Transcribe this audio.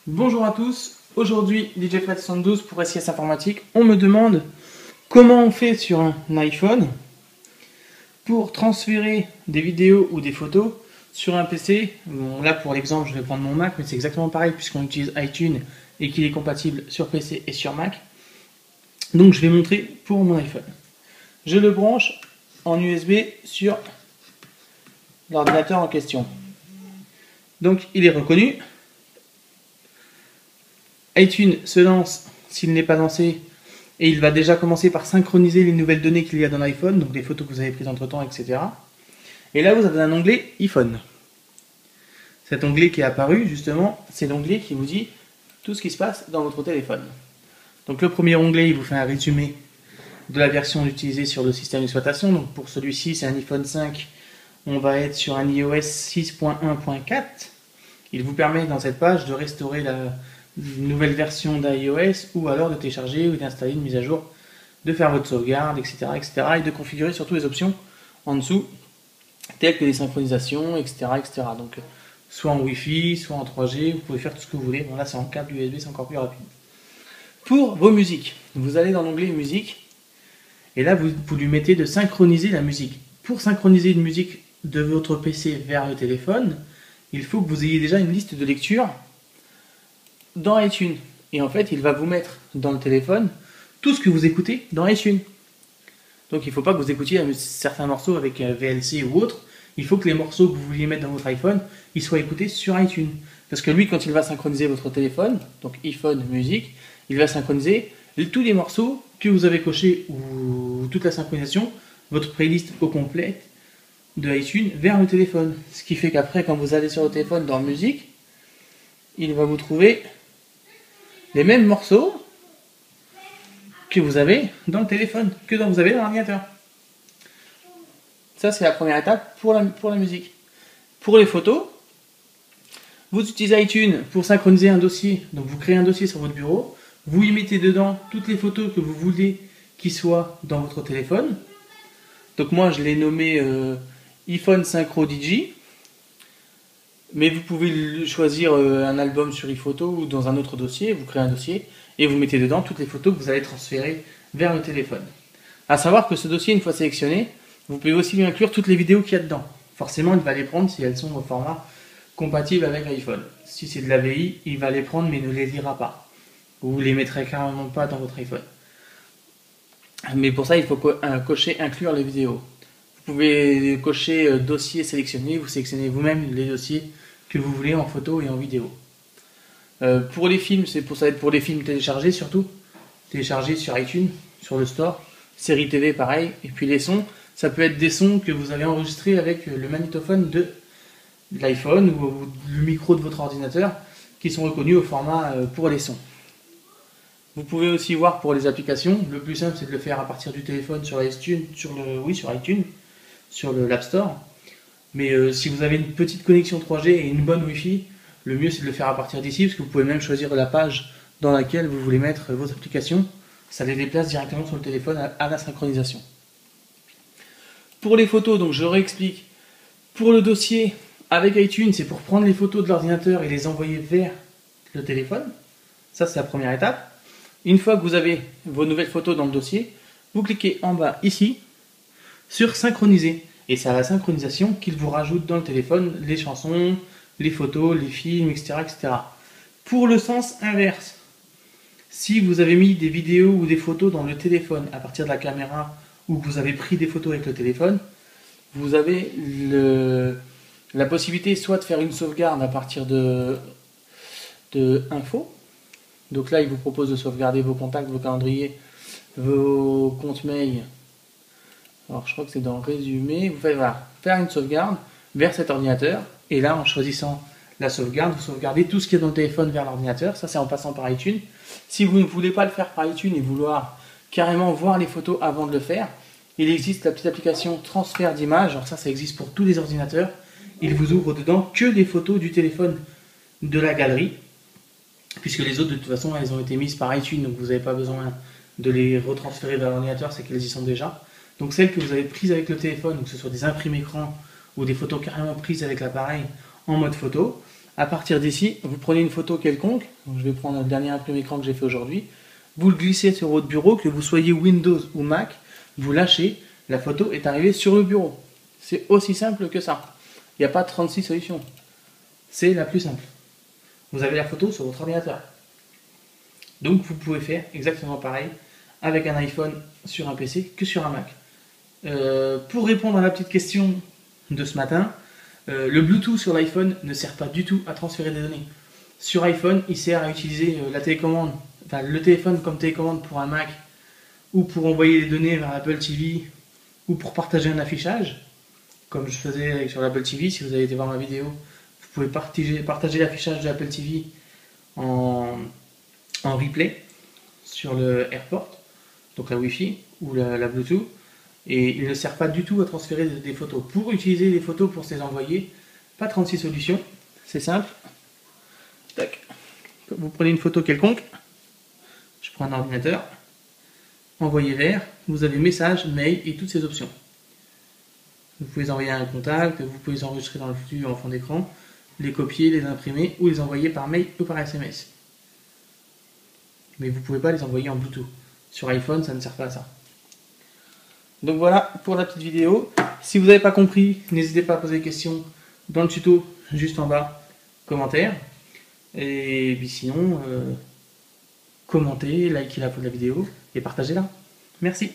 Bonjour à tous, aujourd'hui DJ Fred 72 pour SIS Informatique. On me demande comment on fait sur un iPhone pour transférer des vidéos ou des photos sur un PC. Bon, là pour l'exemple je vais prendre mon Mac, mais c'est exactement pareil puisqu'on utilise iTunes et qu'il est compatible sur PC et sur Mac. Donc je vais montrer pour mon iPhone. Je le branche en USB sur l'ordinateur en question. Donc il est reconnu. iTunes se lance s'il n'est pas lancé et il va déjà commencer par synchroniser les nouvelles données qu'il y a dans l'iPhone, donc les photos que vous avez prises entre temps, etc. Et là vous avez un onglet iPhone. Cet onglet qui est apparu justement, c'est l'onglet qui vous dit tout ce qui se passe dans votre téléphone. Donc le premier onglet il vous fait un résumé de la version utilisée sur le système d'exploitation. Donc pour celui-ci c'est un iPhone 5, on va être sur un iOS 6.1.4. Il vous permet dans cette page de restaurer la nouvelle version d'iOS ou alors de télécharger ou d'installer une mise à jour, de faire votre sauvegarde, etc., etc. et de configurer surtout les options en dessous, telles que les synchronisations, etc., etc. Donc soit en Wi-Fi, soit en 3G, vous pouvez faire tout ce que vous voulez. Bon là c'est en câble USB, c'est encore plus rapide. Pour vos musiques, vous allez dans l'onglet musique et là vous lui mettez de synchroniser la musique. Pour synchroniser une musique de votre PC vers le téléphone, il faut que vous ayez déjà une liste de lecture dans iTunes. Et en fait, il va vous mettre dans le téléphone tout ce que vous écoutez dans iTunes. Donc il ne faut pas que vous écoutiez certains morceaux avec VLC ou autre. Il faut que les morceaux que vous vouliez mettre dans votre iPhone, ils soient écoutés sur iTunes. Parce que lui, quand il va synchroniser votre téléphone, donc iPhone musique, il va synchroniser tous les morceaux que vous avez cochés ou toute la synchronisation, votre playlist au complet de iTunes vers le téléphone. Ce qui fait qu'après, quand vous allez sur le téléphone dans musique, il va vous trouver les mêmes morceaux que vous avez dans le téléphone, que vous avez dans l'ordinateur. Ça, c'est la première étape pour la musique. Pour les photos, vous utilisez iTunes pour synchroniser un dossier. Donc, vous créez un dossier sur votre bureau, vous y mettez dedans toutes les photos que vous voulez qui soient dans votre téléphone. Donc, moi, je l'ai nommé iPhone Synchro DJ. Mais vous pouvez choisir un album sur iPhoto ou dans un autre dossier, vous créez un dossier et vous mettez dedans toutes les photos que vous allez transférer vers le téléphone. A savoir que ce dossier, une fois sélectionné, vous pouvez aussi lui inclure toutes les vidéos qu'il y a dedans. Forcément, il va les prendre si elles sont au format compatible avec l'iPhone. Si c'est de l'AVI, il va les prendre mais ne les lira pas. Vous ne les mettrez carrément pas dans votre iPhone. Mais pour ça, il faut cocher inclure les vidéos. Vous pouvez cocher dossier sélectionné, vous sélectionnez vous-même les dossiers que vous voulez en photo et en vidéo. Pour les films, ça va être pour les films téléchargés surtout, téléchargés sur iTunes, sur le store, série TV pareil, et puis les sons, ça peut être des sons que vous avez enregistrés avec le magnétophone de l'iPhone ou le micro de votre ordinateur qui sont reconnus au format pour les sons. Vous pouvez aussi voir pour les applications, le plus simple c'est de le faire à partir du téléphone sur iTunes, sur iTunes, sur l'App Store. Mais si vous avez une petite connexion 3G et une bonne Wi-Fi, le mieux c'est de le faire à partir d'ici, parce que vous pouvez même choisir la page dans laquelle vous voulez mettre vos applications. Ça les déplace directement sur le téléphone à la synchronisation. Pour les photos, donc je réexplique. Pour le dossier avec iTunes, c'est pour prendre les photos de l'ordinateur et les envoyer vers le téléphone. Ça c'est la première étape. Une fois que vous avez vos nouvelles photos dans le dossier, vous cliquez en bas ici sur synchroniser. Et c'est à la synchronisation qu'il vous rajoute dans le téléphone les chansons, les photos, les films, etc., etc. Pour le sens inverse, si vous avez mis des vidéos ou des photos dans le téléphone à partir de la caméra ou que vous avez pris des photos avec le téléphone, vous avez la possibilité soit de faire une sauvegarde à partir de info. Donc là, il vous propose de sauvegarder vos contacts, vos calendriers, vos comptes mail. Alors je crois que c'est dans résumé, vous faites faire une sauvegarde vers cet ordinateur et là en choisissant la sauvegarde, vous sauvegardez tout ce qui est dans le téléphone vers l'ordinateur, ça c'est en passant par iTunes. Si vous ne voulez pas le faire par iTunes et vouloir carrément voir les photos avant de le faire, il existe la petite application transfert d'images, alors ça existe pour tous les ordinateurs, il vous ouvre dedans que les photos du téléphone de la galerie, puisque les autres de toute façon elles ont été mises par iTunes, donc vous n'avez pas besoin de les retransférer vers l'ordinateur, c'est qu'elles y sont déjà. Donc celles que vous avez prises avec le téléphone, que ce soit des imprimés écran ou des photos carrément prises avec l'appareil en mode photo, À partir d'ici, vous prenez une photo quelconque. Donc, je vais prendre le dernier imprimé écran que j'ai fait aujourd'hui. Vous le glissez sur votre bureau, que vous soyez Windows ou Mac, vous lâchez, la photo est arrivée sur le bureau. C'est aussi simple que ça. Il n'y a pas 36 solutions. C'est la plus simple. Vous avez la photo sur votre ordinateur. Donc vous pouvez faire exactement pareil avec un iPhone sur un PC que sur un Mac. Pour répondre à la petite question de ce matin, le Bluetooth sur l'iPhone ne sert pas du tout à transférer des données. Sur iPhone, il sert à utiliser la télécommande, enfin le téléphone comme télécommande pour un Mac, ou pour envoyer des données vers Apple TV, ou pour partager un affichage, comme je faisais sur l'Apple TV. Si vous avez été voir ma vidéo, vous pouvez partager l'affichage de Apple TV en replay sur le AirPort, donc la Wi-Fi ou la Bluetooth. Et il ne sert pas du tout à transférer des photos. Pour utiliser des photos pour se les envoyer, pas 36 solutions, c'est simple. Tac. Vous prenez une photo quelconque, je prends un ordinateur, envoyer vers, vous avez message, mail et toutes ces options. Vous pouvez les envoyer à un contact, vous pouvez les enregistrer dans le flux en fond d'écran, les copier, les imprimer ou les envoyer par mail ou par SMS. Mais vous ne pouvez pas les envoyer en Bluetooth. Sur iPhone, ça ne sert pas à ça. Donc voilà pour la petite vidéo. Si vous n'avez pas compris, n'hésitez pas à poser des questions dans le tuto juste en bas, commentaire. Et puis sinon, commentez, likez la vidéo et partagez-la. Merci.